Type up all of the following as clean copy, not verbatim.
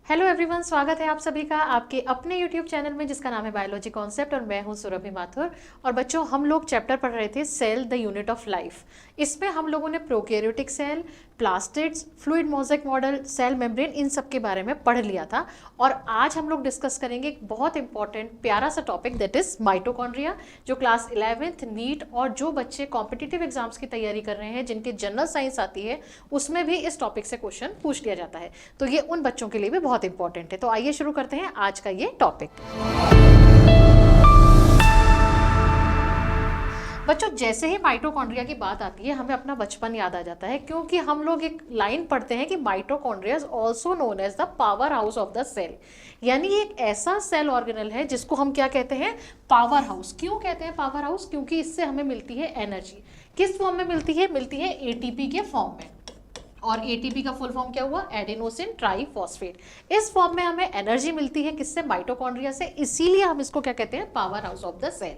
Hello everyone, स्वागत है आप सभी का आपके अपने यूट्यूब चैनल में जिसका नाम है बायोलॉजी कॉन्सेप्ट और मैं हूं सुरभि माथुर। और बच्चों, हम लोग चैप्टर पढ़ रहे थे cell the unit of life. इसमें हम लोगों ने prokaryotic cell, plastids, fluid mosaic model, cell membrane, इन सब के बारे में पढ़ लिया था। और आज हम लोग डिस्कस करेंगे एक बहुत इंपॉर्टेंट प्यारा सा टॉपिक, दैट इज माइटोकॉन्ड्रिया, जो क्लास 11th नीट और जो बच्चे कॉम्पिटिटिव एग्जाम्स की तैयारी कर रहे हैं जिनकी जनरल साइंस आती है उसमें भी इस टॉपिक से क्वेश्चन पूछ लिया जाता है। तो ये उन बच्चों के लिए भी बहुत इंपॉर्टेंट है। तो आइए शुरू करते हैं आज का ये टॉपिक। बच्चों, जैसे ही माइटोकॉन्ड्रिया की बात आती है हमें अपना बचपन याद आ जाता है, क्योंकि हम लोग एक लाइन पढ़ते हैं कि mitochondria is also known as the powerhouse of the cell. यानी एक ऐसा सेल ऑर्गेनल है जिसको हम क्या कहते हैं, पावर हाउस। क्यों कहते हैं पावर हाउस? क्योंकि इससे हमें मिलती है एनर्जी। किस फॉर्म में मिलती है? मिलती है एटीपी के फॉर्म में। और एटीपी का फुल फॉर्म क्या हुआ? Adenosine triphosphate. इस फॉर्म में हमें एनर्जी मिलती है किससे? माइटोकॉन्ड्रिया से। इसीलिए हम इसको क्या कहते हैं? Powerhouse of the cell.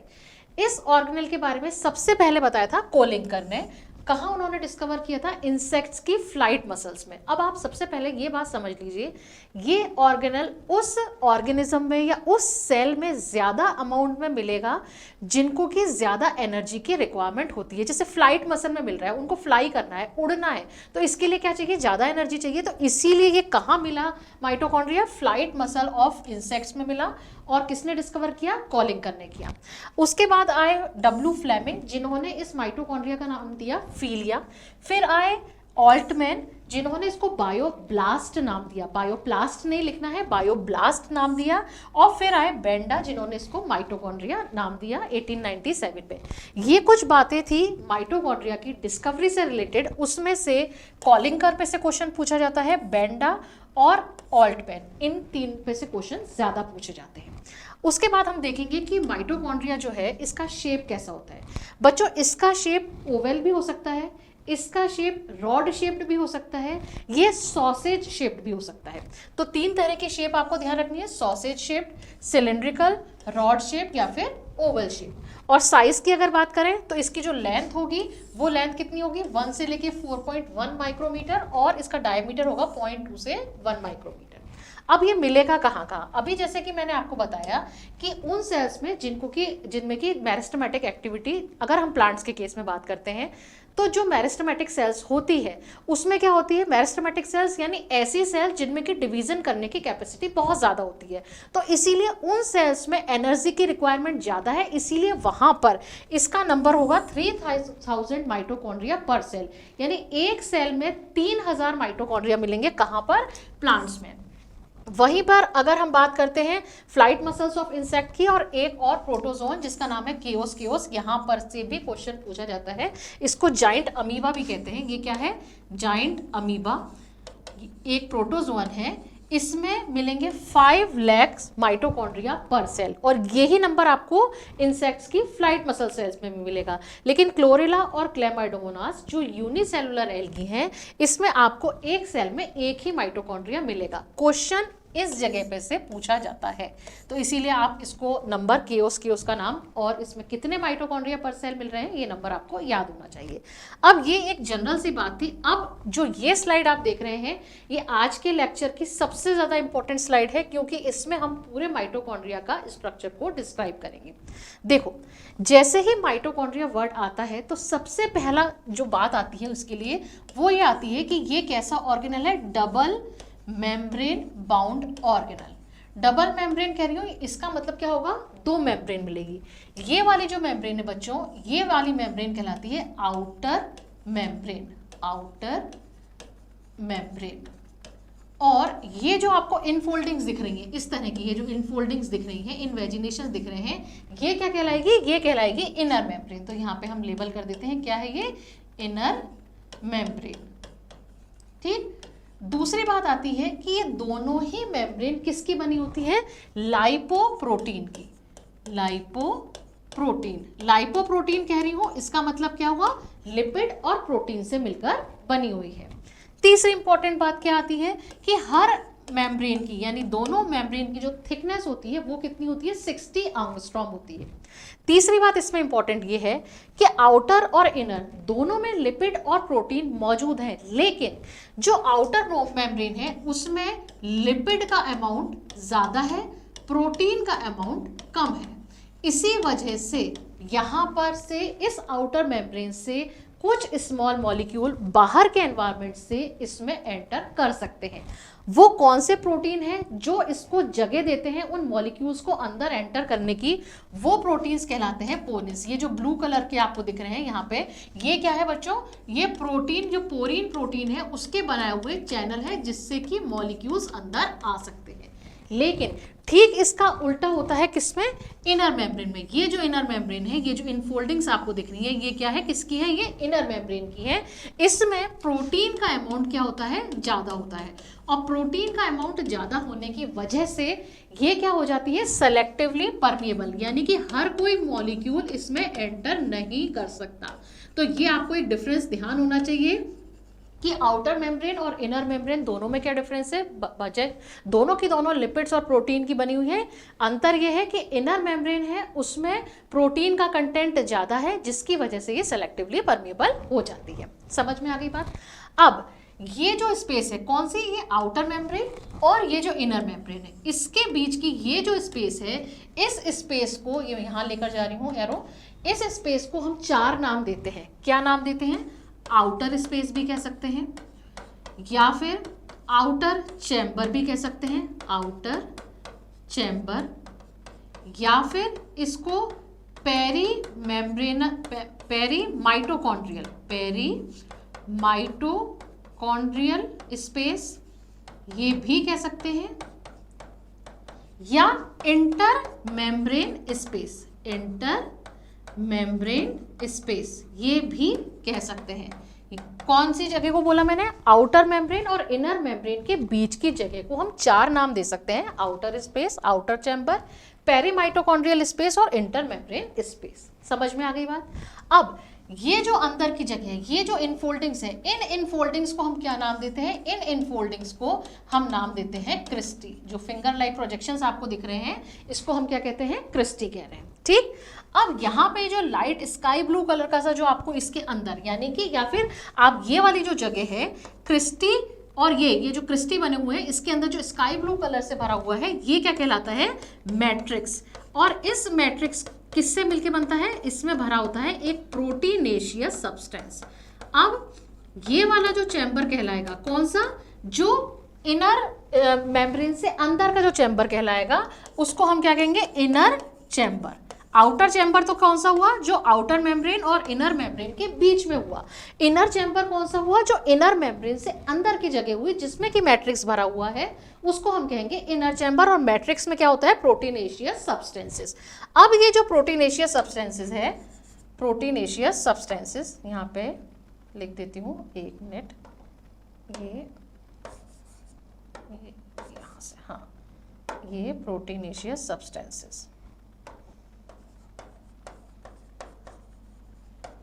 इस ऑर्गेनल के बारे में सबसे पहले बताया था कोलिंकर ने। कहाँ उन्होंने डिस्कवर किया था? इंसेक्ट्स की फ्लाइट मसल्स में। अब आप सबसे पहले ये बात समझ लीजिए, ये ऑर्गेनल उस ऑर्गेनिज्म में या उस सेल में ज्यादा अमाउंट में मिलेगा जिनको की ज्यादा एनर्जी की रिक्वायरमेंट होती है। जैसे फ्लाइट मसल में मिल रहा है, उनको फ्लाई करना है, उड़ना है, तो इसके लिए क्या चाहिए? ज्यादा एनर्जी चाहिए। तो इसीलिए ये कहाँ मिला mitochondria? Flight muscle of insects में मिला। और किसने डिस्कवर किया? कोलिंकर ने किया। उसके बाद आए डब्ल्यू फ्लेमिंग, जिन्होंने इस माइटोकॉन्ड्रिया का नाम दिया फीलिया। फिर आए ऑल्टमैन, जिन्होंने इसको बायोब्लास्ट नाम दिया। बायोप्लास्ट नहीं लिखना है, बायोब्लास्ट नाम दिया। और फिर आए बेंडा, जिन्होंने इसको माइटोकॉन्ड्रिया नाम दिया 1897 में। ये कुछ बातें थी माइटोकॉन्ड्रिया की डिस्कवरी से रिलेटेड। उसमें से कॉलिंकर पे से क्वेश्चन पूछा जाता है, बेंडा और ऑल्टमैन, इन तीन पे से क्वेश्चन ज्यादा पूछे जाते हैं। उसके बाद हम देखेंगे कि माइटोकॉन्ड्रिया जो है इसका शेप कैसा होता है। बच्चों, इसका शेप ओवल भी हो सकता है, इसका शेप रॉड शेप्ड भी हो सकता है, ये सॉसेज शेप्ड भी हो सकता है। तो तीन तरह की शेप आपको ध्यान रखनी है, sausage shaped, cylindrical, rod shaped या फिर ओवल शेप। और साइज की अगर बात करें तो इसकी जो लेंथ होगी वो लेंथ कितनी होगी? 1 से लेके 4.1 माइक्रोमीटर और इसका डायमीटर होगा 0.2 से 1 माइक्रोमीटर। अब ये मिलेगा कहाँ कहाँ? अभी जैसे कि मैंने आपको बताया कि उन सेल्स में जिनमें की मेरिस्टेमेटिक एक्टिविटी, अगर हम प्लांट्स के केस में बात करते हैं तो जो मेरिस्टेमेटिक सेल्स होती है उसमें क्या होती है? मेरिस्टेमेटिक सेल्स यानी ऐसी सेल्स जिनमें की डिवीजन करने की कैपेसिटी बहुत ज़्यादा होती है। तो इसीलिए उन सेल्स में एनर्जी की रिक्वायरमेंट ज़्यादा है, इसीलिए वहाँ पर इसका नंबर होगा 3000 माइटोकॉन्ड्रिया पर सेल। यानी एक सेल में 3000 माइटोकॉन्ड्रिया मिलेंगे। कहाँ पर? प्लांट्स में। वहीं पर अगर हम बात करते हैं फ्लाइट मसल्स ऑफ इंसेक्ट की, और एक और प्रोटोजोन जिसका नाम है केओस, यहाँ पर से भी क्वेश्चन पूछा जाता है। इसको जाइंट अमीबा भी कहते हैं। ये क्या है? जाइंट अमीबा एक प्रोटोजोन है। इसमें मिलेंगे 5 लाख माइटोकॉन्ड्रिया पर सेल, और यही नंबर आपको इंसेक्ट्स की फ्लाइट मसल सेल्स में भी मिलेगा। लेकिन क्लोरेला और क्लेमाइडोमोनास जो यूनिसेलुलर एल्गी हैं, इसमें आपको एक सेल में एक ही माइटोकॉन्ड्रिया मिलेगा। क्वेश्चन इस जगह पे से पूछा जाता है, तो इसीलिए आप इसको नंबर केओस का नाम और इसमें कितने माइटोकॉन्ड्रिया पर सेल मिल रहे हैं ये नंबर आपको याद होना चाहिए। अब ये एक जनरल सी बात थी। अब जो ये स्लाइड आप देख रहे हैं ये आज के लेक्चर की सबसे ज़्यादा इंपॉर्टेंट स्लाइड है, क्योंकि इसमें हम पूरे माइटोकॉन्ड्रिया का स्ट्रक्चर को डिस्क्राइब करेंगे। देखो, जैसे ही माइटोकॉन्ड्रिया वर्ड आता है तो सबसे पहला जो बात आती है उसके लिए वो ये आती है कि ये कैसा ऑर्गेनल है? Double membrane bound organelle. Double membrane कह रही हूँ, इसका मतलब क्या होगा? 2 मेम्ब्रेन मिलेगी। ये वाली जो मेम्ब्रेन है बच्चों, ये वाली मेम्ब्रेन कहलाती है आउटर मेम्ब्रेन। Outer membrane. और ये जो आपको इनफोल्डिंग्स दिख रही हैं इस तरह की, ये जो इनफोल्डिंग्स दिख रही हैं, इनवेजिनेशन दिख रहे हैं, ये क्या कहलाएगी? ये कहलाएगी इनर मेम्ब्रेन। तो यहाँ पे हम लेबल कर देते हैं, क्या है ये? Inner membrane. ठीक। दूसरी बात आती है कि ये दोनों ही मेम्ब्रेन किसकी बनी होती है? लाइपोप्रोटीन की। लाइपोप्रोटीन कह रही हूं, इसका मतलब क्या हुआ? लिपिड और प्रोटीन से मिलकर बनी हुई है। तीसरी इंपॉर्टेंट बात क्या आती है कि हर मेम्ब्रेन की, यानी दोनों मेम्ब्रेन की जो थिकनेस होती है वो कितनी होती है, 60 एंगस्ट्रॉम होती है। तीसरी बात इसमें इंपॉर्टेंट ये है कि आउटर और इनर दोनों में लिपिड और प्रोटीन मौजूद हैं, लेकिन जो आउटर मेम्ब्रेन है उसमें लिपिड का अमाउंट ज़्यादा है, प्रोटीन का अमाउंट कम है। इसी वजह से यहाँ पर से इस आउटर मेम्ब्रेन से कुछ स्मॉल मॉलिक्यूल बाहर के एनवायरनमेंट से इसमें एंटर कर सकते हैं। वो कौन से प्रोटीन हैं जो इसको जगह देते हैं उन मॉलिक्यूल्स को अंदर एंटर करने की, वो प्रोटीन्स कहलाते हैं पोरिन्स। ये जो ब्लू कलर के आपको दिख रहे हैं यहाँ पे, ये क्या है बच्चों, ये प्रोटीन, जो पोरिन प्रोटीन है उसके बनाए हुए चैनल है जिससे कि मॉलिक्यूल्स अंदर आ सकते हैं। लेकिन ठीक इसका उल्टा होता है किसमें, इनर मेम्ब्रेन में। ये जो इनर मेम्ब्रेन है, ये जो इनफोल्डिंग्स आपको दिख रही है, ये क्या है, किसकी है, ये इनर मेम्ब्रेन की है। इसमें प्रोटीन का अमाउंट क्या होता है, ज़्यादा होता है, और प्रोटीन का अमाउंट ज़्यादा होने की वजह से ये क्या हो जाती है, सेलेक्टिवली परमिएबल, यानी कि हर कोई मॉलिक्यूल इसमें एंटर नहीं कर सकता। तो ये आपको एक डिफरेंस ध्यान होना चाहिए कि आउटर मेम्ब्रेन और इनर मेम्ब्रेन दोनों में क्या डिफरेंस है, बजट दोनों की दोनों लिपिड्स और प्रोटीन की बनी हुई है। अंतर यह है कि इनर मेम्ब्रेन है उसमें प्रोटीन का कंटेंट ज़्यादा है, जिसकी वजह से ये सेलेक्टिवली परमिएबल हो जाती है। समझ में आ गई बात। अब ये जो स्पेस है कौन सी, ये आउटर मेम्ब्रेन और ये जो इनर मेम्ब्रेन है, इसके बीच की ये जो स्पेस है, इस स्पेस को ये यहाँ लेकर जा रही हूँ एरो, इस स्पेस को हम 4 नाम देते हैं। क्या नाम देते हैं, आउटर स्पेस भी कह सकते हैं, या फिर आउटर चैम्बर भी कह सकते हैं, आउटर चैम्बर, या फिर इसको पेरी माइटोकॉन्ड्रियल स्पेस ये भी कह सकते हैं, या इंटर मेम्ब्रेन स्पेस ये भी कह सकते हैं। कौन सी जगह को बोला मैंने, आउटर मेम्ब्रेन और इनर मेम्ब्रेन के बीच की जगह को हम 4 नाम दे सकते हैं, outer space, outer chamber, perimitochondrial space और इंटर मेम्ब्रेन स्पेस। समझ में आ गई बात। अब ये जो अंदर की जगह है, ये जो इनफोल्डिंग्स है, इन इनफोल्डिंग्स को हम क्या नाम देते हैं, इन इनफोल्डिंग्स को हम नाम देते हैं क्रिस्टी। जो फिंगर लाइक प्रोजेक्शंस आपको दिख रहे हैं, इसको हम क्या कहते हैं, क्रिस्टी कह रहे हैं। ठीक, अब यहाँ पे जो लाइट स्काई ब्लू कलर का सा जो आपको इसके अंदर, यानी कि या फिर आप ये वाली जो जगह है क्रिस्टी, और ये जो क्रिस्टी बने हुए हैं, इसके अंदर जो स्काई ब्लू कलर से भरा हुआ है, ये क्या कहलाता है, मैट्रिक्स। और इस मैट्रिक्स किससे मिलके बनता है, इसमें भरा होता है एक प्रोटीनेशियस सब्सटेंस। अब ये वाला जो चैम्बर कहलाएगा कौन सा, जो इनर मेम्ब्रेन से अंदर का जो चैम्बर कहलाएगा, उसको हम क्या कहेंगे, इनर चैम्बर। आउटर चैम्बर तो कौन सा हुआ, जो आउटर मेम्ब्रेन और इनर मेम्ब्रेन के बीच में हुआ। इनर चैम्बर कौन सा हुआ, जो इनर मेम्ब्रेन से अंदर की जगह हुई जिसमें कि मैट्रिक्स भरा हुआ है, उसको हम कहेंगे इनर चैम्बर। और मैट्रिक्स में क्या होता है, प्रोटीनेशियस सब्सटेंसेस। अब ये जो प्रोटीनेशियस सब्सटेंसेस है, प्रोटीनेशियस सब्सटेंसेस यहाँ पे लिख देती हूँ, 1 मिनट, ये यहाँ से, हाँ, ये प्रोटीनेशियस सब्सटेंसेस।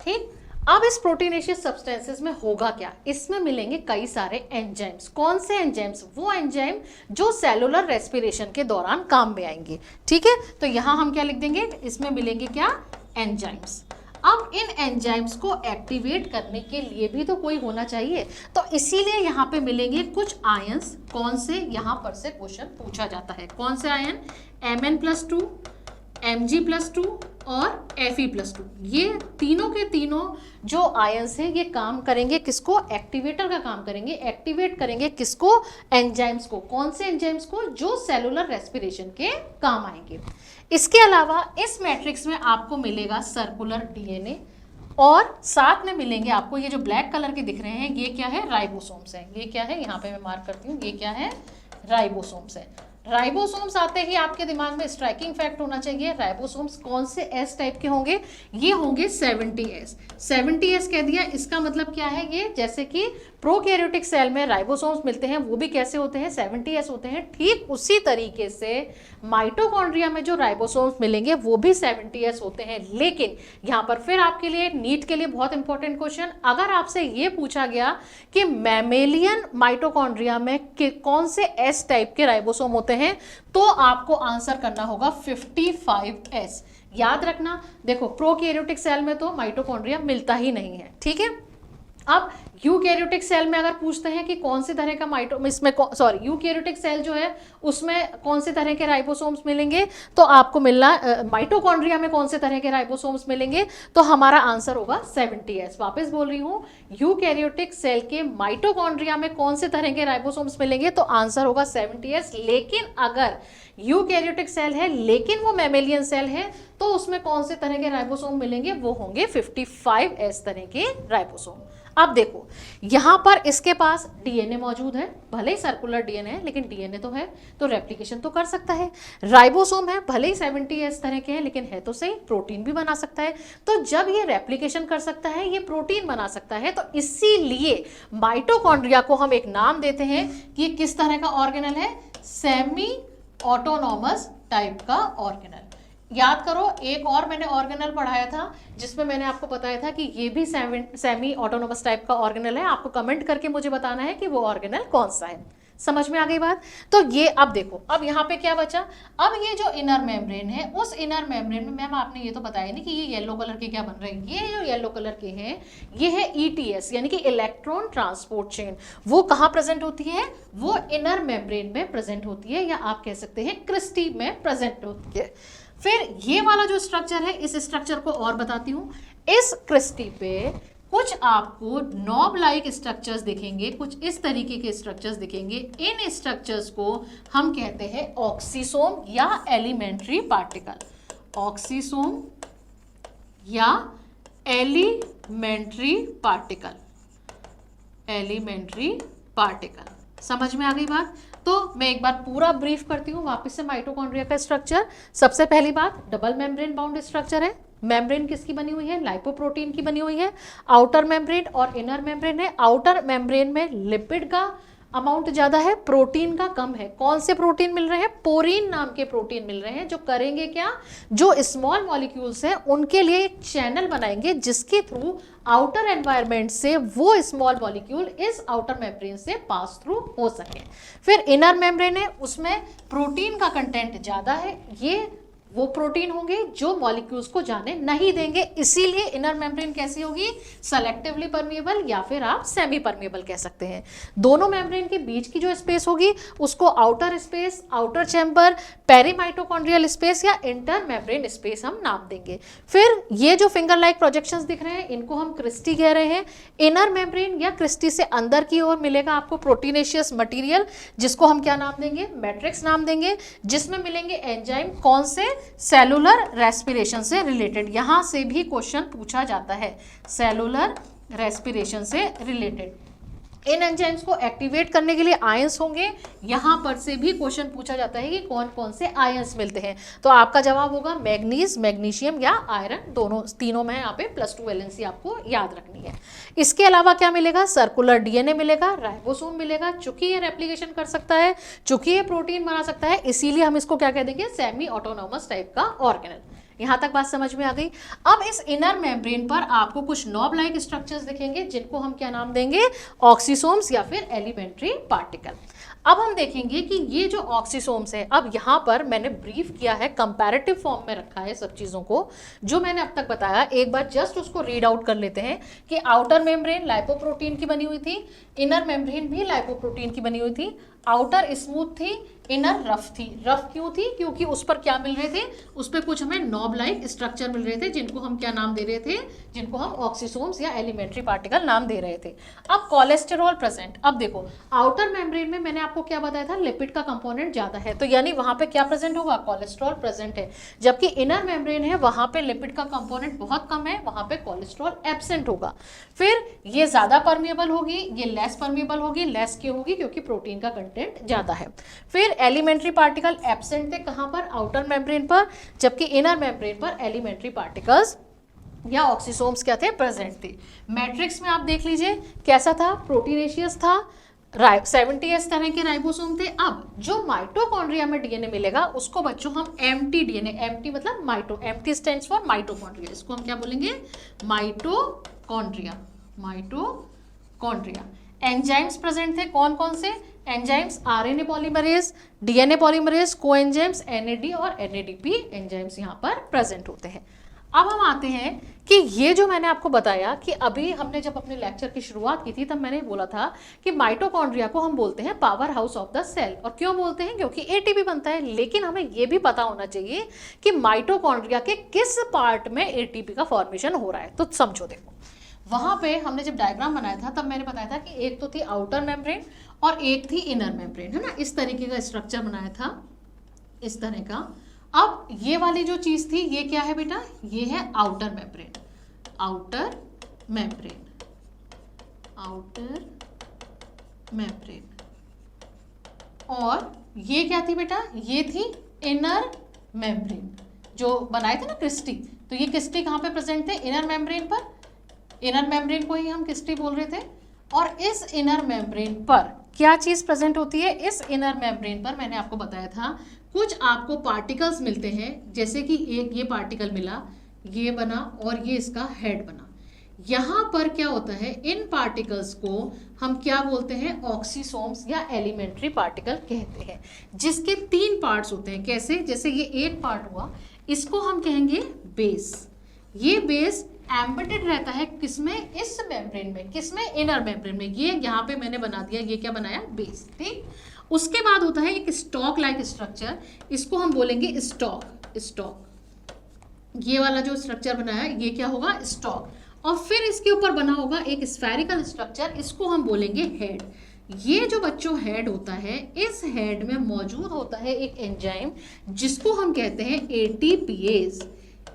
ठीक, अब इस प्रोटीनेशियस सब्सटेंसेस में होगा क्या, इसमें मिलेंगे कई सारे एंजाइम्स। कौन से एंजाइम्स, वो एंजाइम जो सेलुलर रेस्पिरेशन के दौरान काम में आएंगे। ठीक है, तो यहाँ हम क्या लिख देंगे, इसमें मिलेंगे क्या, एंजाइम्स। अब इन एंजाइम्स को एक्टिवेट करने के लिए भी तो कोई होना चाहिए, तो इसीलिए यहाँ पे मिलेंगे कुछ आयंस। कौन से, यहाँ पर से क्वेश्चन पूछा जाता है, कौन से आयन, Mn+2, Mg+2 और Fe+2। ये तीनों के तीनों जो आयंस हैं, ये काम करेंगे किसको, एक्टिवेटर का काम करेंगे। एक्टिवेट करेंगे किसको, एंजाइम्स को। कौन से एंजाइम्स को, जो सेलुलर रेस्पिरेशन के काम आएंगे। इसके अलावा इस मैट्रिक्स में आपको मिलेगा सर्कुलर डीएनए, और साथ में मिलेंगे आपको ये जो ब्लैक कलर के दिख रहे हैं, ये क्या है, राइबोसोम्स है। ये क्या है, यहाँ पे मैं मार्क करती हूँ, ये क्या है, राइबोसोम्स है। राइबोसोम्स आते ही आपके दिमाग में स्ट्राइकिंग फैक्ट होना चाहिए, राइबोसोम्स कौन से एस टाइप के होंगे, ये होंगे 70S। 70S कह दिया, इसका मतलब क्या है, ये जैसे कि प्रोकैरियोटिक सेल में राइबोसोम्स मिलते हैं वो भी कैसे होते हैं, 70S होते हैं, ठीक उसी तरीके से माइटोकॉन्ड्रिया में जो राइबोसोम्स मिलेंगे वो भी 70S होते हैं। लेकिन यहाँ पर फिर आपके लिए नीट के लिए बहुत इंपॉर्टेंट क्वेश्चन, अगर आपसे ये पूछा गया कि मैमेलियन माइटोकॉन्ड्रिया में कौन से एस टाइप के राइबोसोम होते हैं, तो आपको आंसर करना होगा 55S। याद रखना, देखो प्रोकैरियोटिक सेल में तो माइटोकॉन्ड्रिया मिलता ही नहीं है, ठीक है। अब यूकैरियोटिक सेल में अगर पूछते हैं कि कौन से तरह का यूकैरियोटिक सेल जो है उसमें कौन से तरह के राइबोसोम्स मिलेंगे, तो आपको मिलना माइटोकॉन्ड्रिया में कौन से तरह के राइबोसोम्स मिलेंगे, तो हमारा आंसर होगा 70S। वापस बोल रही हूँ, यूकैरियोटिक सेल के माइटोकॉन्ड्रिया में कौन से तरह के राइबोसोम्स मिलेंगे, तो आंसर होगा 70S। लेकिन अगर यूकैरियोटिक सेल है लेकिन वो मैमेलियन सेल है, तो उसमें कौन से तरह के राइबोसोम मिलेंगे, वो होंगे 55S तरह के राइबोसोम। अब देखो यहां पर इसके पास डीएनए मौजूद है, भले ही सर्कुलर डीएनए है लेकिन डीएनए तो है, तो रेप्लिकेशन तो कर सकता है। राइबोसोम है, भले ही 70S तरह के हैं लेकिन है तो सही, प्रोटीन भी बना सकता है। तो जब ये रेप्लिकेशन कर सकता है, ये प्रोटीन बना सकता है, तो इसीलिए माइटोकॉन्ड्रिया को हम एक नाम देते हैं कि ये किस तरह का ऑर्गेनल है, सेमी ऑटोनॉमस टाइप का ऑर्गेनल। याद करो, एक और मैंने ऑर्गेनल पढ़ाया था जिसमें मैंने आपको बताया था कि ये भी सेमी ऑटोनोमस टाइप का ऑर्गेनल है। आपको कमेंट करके मुझे बताना है कि वो ऑर्गेनल कौन सा है। समझ में आ गई बात। तो ये अब देखो, अब यहाँ पे क्या बचा, अब ये जो इनर मेम्ब्रेन है, उस इनर मेम्ब्रेन में मैम आपने ये तो बताया नहीं कि ये येलो कलर के क्या बन रहे हैं। ये जो येलो कलर के हैं ये है ETS यानी कि इलेक्ट्रॉन ट्रांसपोर्ट चेन। वो कहाँ प्रेजेंट होती है, वो इनर मेम्ब्रेन में प्रेजेंट होती है, या आप कह सकते हैं क्रिस्टी में प्रेजेंट होती है। फिर ये वाला जो स्ट्रक्चर है, इस स्ट्रक्चर को और बताती हूँ। इस क्रिस्टी पे कुछ आपको नॉब लाइक स्ट्रक्चर्स दिखेंगे, कुछ इस तरीके के स्ट्रक्चर्स दिखेंगे। इन स्ट्रक्चर्स को हम कहते हैं ऑक्सीसोम या एलिमेंट्री पार्टिकल। ऑक्सीसोम या एलिमेंट्री पार्टिकल, एलिमेंट्री पार्टिकल। समझ में आ गई बात। तो मैं एक बार पूरा ब्रीफ करती हूँ वापस से माइटोकॉन्ड्रिया का स्ट्रक्चर। सबसे पहली बात, डबल मेम्ब्रेन बाउंड स्ट्रक्चर है। मेम्ब्रेन किसकी बनी हुई है, लाइपोप्रोटीन की बनी हुई है। आउटर मेम्ब्रेन और इनर मेम्ब्रेन है। आउटर मेम्ब्रेन में लिपिड का अमाउंट ज्यादा है, प्रोटीन का कम है। कौन से प्रोटीन मिल रहे हैं, पोरीन नाम के प्रोटीन मिल रहे हैं, जो करेंगे क्या, जो स्मॉल मॉलिक्यूल्स हैं उनके लिए एक चैनल बनाएंगे जिसके थ्रू आउटर एनवायरनमेंट से वो स्मॉल मॉलिक्यूल इस आउटर मेम्ब्रेन से पास थ्रू हो सके। फिर इनर मेम्ब्रेन है, उसमें प्रोटीन का कंटेंट ज्यादा है। ये वो प्रोटीन होंगे जो मॉलिक्यूल्स को जाने नहीं देंगे, इसीलिए इनर मेम्ब्रेन कैसी होगी, सेलेक्टिवली परमिएबल या फिर आप सेमी परमिएबल कह सकते हैं। दोनों मेम्ब्रेन के बीच की जो स्पेस होगी उसको outer space, outer chamber, perimitochondrial space या इंटर मेम्ब्रेन स्पेस हम नाम देंगे। फिर ये जो फिंगर लाइक प्रोजेक्शंस दिख रहे हैं इनको हम क्रिस्टी कह रहे हैं। इनर मेम्ब्रेन या क्रिस्टी से अंदर की ओर मिलेगा आपको प्रोटीनेशियस मटेरियल, जिसको हम क्या नाम देंगे, मैट्रिक्स नाम देंगे, जिसमें मिलेंगे एंजाइम। कौन से, सेलुलर रेस्पिरेशन से रिलेटेड। यहां से भी क्वेश्चन पूछा जाता है, सेलुलर रेस्पिरेशन से रिलेटेड। इन एंजाइम्स को एक्टिवेट करने के लिए आयंस होंगे। यहां पर से भी क्वेश्चन पूछा जाता है कि कौन कौन से आयंस मिलते हैं, तो आपका जवाब होगा मैग्नीज, मैग्नीशियम या आयरन, दोनों तीनों में यहाँ पे +2 वैलेंसी आपको याद रखनी है। इसके अलावा क्या मिलेगा, सर्कुलर डीएनए मिलेगा, राइबोसोम मिलेगा। चूंकि ये रेप्लिकेशन कर सकता है, चूंकि ये प्रोटीन बना सकता है, इसीलिए हम इसको क्या कह देंगे, सेमी ऑटोनोमस टाइप का ऑर्गेनल। यहां तक बात समझ में आ गई। अब इस इनर मेम्ब्रेन पर आपको कुछ नॉब लाइक स्ट्रक्चर्स दिखेंगे जिनको हम क्या नाम देंगे, ऑक्सीसोम्स या फिर एलिमेंट्री पार्टिकल। अब हम देखेंगे कि ये जो ऑक्सीसोम्स है, अब यहाँ पर मैंने ब्रीफ किया है, कंपैरेटिव फॉर्म में रखा है सब चीज़ों को जो मैंने अब तक बताया। एक बार जस्ट उसको रीड आउट कर लेते हैं कि आउटर मेम्ब्रेन लाइपोप्रोटीन की बनी हुई थी, इनर मेम्ब्रेन भी लाइपोप्रोटीन की बनी हुई थी। आउटर स्मूथ थी, इनर रफ थी। रफ क्यों थी, क्योंकि उस पर क्या मिल रहे थे, उस पर कुछ हमें नॉब लाइक स्ट्रक्चर मिल रहे थे जिनको हम क्या नाम दे रहे थे, जिनको हम ऑक्सीसोम्स या एलिमेंट्री पार्टिकल नाम दे रहे थे। अब कोलेस्टेरॉल प्रेजेंट। अब देखो आउटर मेम्ब्रेन में मैंने आपको क्या बताया था, लिपिड का कंपोनेंट ज्यादा है, तो यानी वहां पे क्या प्रेजेंट होगा, कोलेस्ट्रॉल प्रेजेंट है। जबकि इनर मेम्ब्रेन है वहां पे लिपिड का कंपोनेंट बहुत कम है, वहां पे कोलेस्ट्रॉल एब्सेंट होगा। फिर ये ज्यादा परमिएबल होगी, ये लेस परमिएबल होगी। लेस क्यों होगी, क्योंकि प्रोटीन का कंटेंट ज्यादा है। फिर एलिमेंट्री पार्टिकल एब्सेंट थे कहाँ पर, आउटर मेम्ब्रेन पर, जबकि इनर मेम्ब्रेन पर एलिमेंट्री पार्टिकल्स या ऑक्सीसोम्स क्या थे, प्रेजेंट थे। मैट्रिक्स में आप देख लीजिए कैसा था, प्रोटीनेशियस था, 70 तरह के राइबोसोम थे। अब जो माइटोकॉन्ड्रिया में डीएनए मिलेगा उसको बच्चों हम एम्प्टी डीएनए, एम्प्टी मतलब माइटो, एम्प्टी स्टैंड्स फॉर माइटोकॉन्ड्रिया, इसको हम क्या बोलेंगे, माइटोकॉन्ड्रिया, माइटोकॉन्ड्रिया। एंजाइम्स प्रेजेंट थे, कौन कौन से enzymes, RNA polymerase, DNA polymerase, coenzymes, NAD और एनएडीपी एंजाइम्स यहाँ पर प्रेजेंट होते हैं। अब हम आते हैं कि ये जो मैंने आपको बताया कि अभी हमने जब अपने लेक्चर की शुरुआत की थी तब मैंने बोला था कि माइटोकॉन्ड्रिया को हम बोलते हैं powerhouse of the cell. और क्यों बोलते हैं, क्योंकि एटीपी बनता है। लेकिन हमें ये भी पता होना चाहिए कि माइटोकॉन्ड्रिया के किस पार्ट में एटीपी का फॉर्मेशन हो रहा है। तो समझो, देखो वहां पे हमने जब डायग्राम बनाया था तब मैंने बताया था कि एक तो थी आउटर मेम्ब्रेन और एक थी इनर मेम्ब्रेन, है ना। इस तरीके का स्ट्रक्चर बनाया था, इस तरह का। अब ये वाली जो चीज थी ये क्या है बेटा, ये है outer membrane, outer membrane, outer membrane. और ये क्या थी बेटा, ये थी इनर मेम्ब्रेन, जो बनाए थे ना क्रिस्टी। तो ये क्रिस्टी कहाँ पे प्रेजेंट थे, इनर मेम्ब्रेन पर, इनर मेम्ब्रेन को ही हम क्रिस्टी बोल रहे थे। और इस इनर मेम्ब्रेन पर क्या चीज प्रेजेंट होती है, इस इनर मेम्ब्रेन पर मैंने आपको बताया था कुछ आपको पार्टिकल्स मिलते हैं, जैसे कि एक ये पार्टिकल मिला, ये बना और ये इसका हेड बना। यहाँ पर क्या होता है, इन पार्टिकल्स को हम क्या बोलते हैं, ऑक्सीसोम्स या एलिमेंट्री पार्टिकल कहते हैं, जिसके 3 पार्ट्स होते हैं। कैसे, जैसे ये एक पार्ट हुआ, इसको हम कहेंगे बेस। ये बेस एम्बेडेड रहता है किसमें, इस मेम्ब्रेन में, किसमें, इनर मेम्ब्रेन में। ये यहाँ पे मैंने बना दिया, ये क्या बनाया, बेस, ठीक। उसके बाद होता है एक स्टॉक लाइक स्ट्रक्चर, इसको हम बोलेंगे स्टॉक, स्टॉक। ये वाला जो स्ट्रक्चर बनाया ये क्या होगा, स्टॉक। और फिर इसके ऊपर बना होगा एक स्फेरिकल स्ट्रक्चर, इसको हम बोलेंगे हेड। ये जो बच्चों हेड होता है, इस हेड में मौजूद होता है एक एंजाइम जिसको हम कहते हैं एटीपीएज,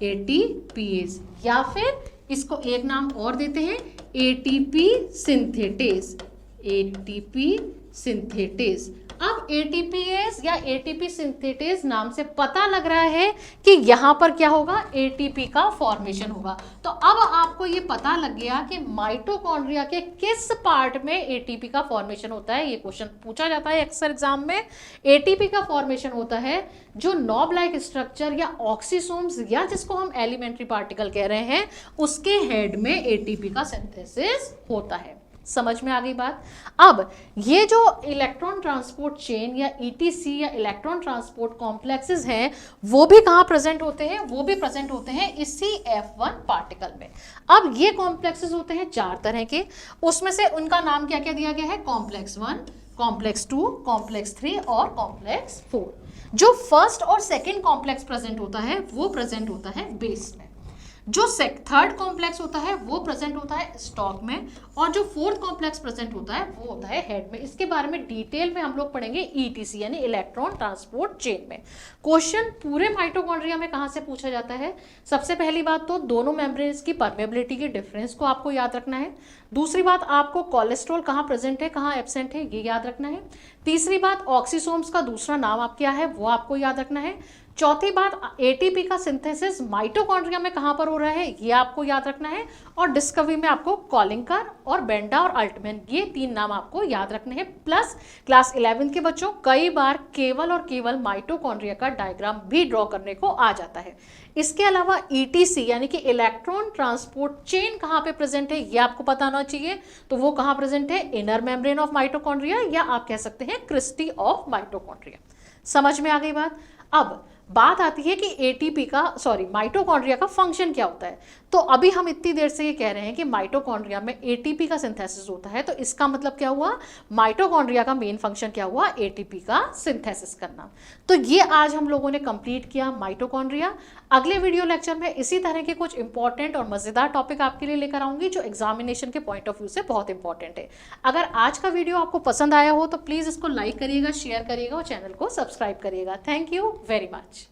एटीपीएज, या फिर इसको एक नाम और देते हैं एटीपी सिंथेटेज, एटीपी सिंथेटेज। अब एटीपीएज या एटीपी सिंथेटेज नाम से पता लग रहा है कि यहाँ पर क्या होगा, एटीपी का फॉर्मेशन होगा। तो अब आपको ये पता लग गया कि माइटोकॉन्ड्रिया के किस पार्ट में एटीपी का फॉर्मेशन होता है। ये क्वेश्चन पूछा जाता है अक्सर एग्जाम में। एटीपी का फॉर्मेशन होता है जो नॉब लाइक स्ट्रक्चर या ऑक्सीसोम्स या जिसको हम एलिमेंट्री पार्टिकल कह रहे हैं, उसके हेड में एटीपी का सिंथेसिस होता है। समझ में आ गई बात। अब ये जो इलेक्ट्रॉन ट्रांसपोर्ट चेन या ईटीसी या इलेक्ट्रॉन ट्रांसपोर्ट कॉम्प्लेक्सेस हैं, वो भी कहाँ प्रेजेंट होते हैं, वो भी प्रेजेंट होते हैं इसी F1 पार्टिकल में। अब ये कॉम्प्लेक्सेस होते हैं 4 तरह के, उसमें से उनका नाम क्या क्या दिया गया है, कॉम्प्लेक्स 1, कॉम्प्लेक्स 2, कॉम्प्लेक्स 3 और कॉम्प्लेक्स 4। जो फर्स्ट और सेकेंड कॉम्प्लेक्स प्रेजेंट होता है वो प्रेजेंट होता है बेस में, जो थर्ड कॉम्प्लेक्स होता है वो प्रेजेंट होता है स्टॉक में, और जो फोर्थ कॉम्प्लेक्स प्रेजेंट होता है वो होता है हेड में। इसके बारे में डिटेल में हम लोग पढ़ेंगे ईटीसी यानी इलेक्ट्रॉन ट्रांसपोर्ट चेन में। क्वेश्चन पूरे माइटोकॉन्ड्रिया में कहाँ से पूछा जाता है, सबसे पहली बात तो दोनों मेम्ब्रेन्स की परमेबिलिटी के डिफरेंस को आपको याद रखना है। दूसरी बात, आपको कोलेस्ट्रॉल कहाँ प्रेजेंट है कहाँ एब्सेंट है ये याद रखना है। तीसरी बात, ऑक्सीसोम्स का दूसरा नाम आप क्या है वो आपको याद रखना है। चौथी बात, एटीपी का सिंथेसिस माइटोकॉन्ड्रिया में कहाँ पर हो रहा है ये आपको याद रखना है। और डिस्कवरी में आपको कॉलिंकर और बेंडा और अल्टमैन ये 3 नाम आपको याद रखने हैं। प्लस क्लास 11 के बच्चों कई बार केवल और केवल माइटोकॉन्ड्रिया का डायग्राम भी ड्रॉ करने को आ जाता है। इसके अलावा ईटीसी यानी कि इलेक्ट्रॉन ट्रांसपोर्ट चेन कहाँ पे प्रेजेंट है ये आपको पता होना चाहिए। तो वो कहाँ प्रेजेंट है, इनर मेम्ब्रेन ऑफ माइटोकॉन्ड्रिया या आप कह सकते हैं क्रिस्टी ऑफ माइटोकॉन्ड्रिया। समझ में आ गई बात। अब बात आती है कि एटीपी का माइटोकॉन्ड्रिया का फंक्शन क्या होता है। तो अभी हम इतनी देर से ये कह रहे हैं कि माइटोकॉन्ड्रिया में एटीपी का सिंथेसिस होता है, तो इसका मतलब क्या हुआ, माइटोकॉन्ड्रिया का मेन फंक्शन क्या हुआ, एटीपी का सिंथेसिस करना। तो ये आज हम लोगों ने कंप्लीट किया माइटोकॉन्ड्रिया। अगले वीडियो लेक्चर में इसी तरह के कुछ इंपॉर्टेंट और मजेदार टॉपिक आपके लिए लेकर आऊंगी जो एग्जामिनेशन के पॉइंट ऑफ व्यू से बहुत इंपॉर्टेंट है। अगर आज का वीडियो आपको पसंद आया हो तो प्लीज इसको लाइक करिएगा, शेयर करिएगा और चैनल को सब्सक्राइब करिएगा। Thank you very much.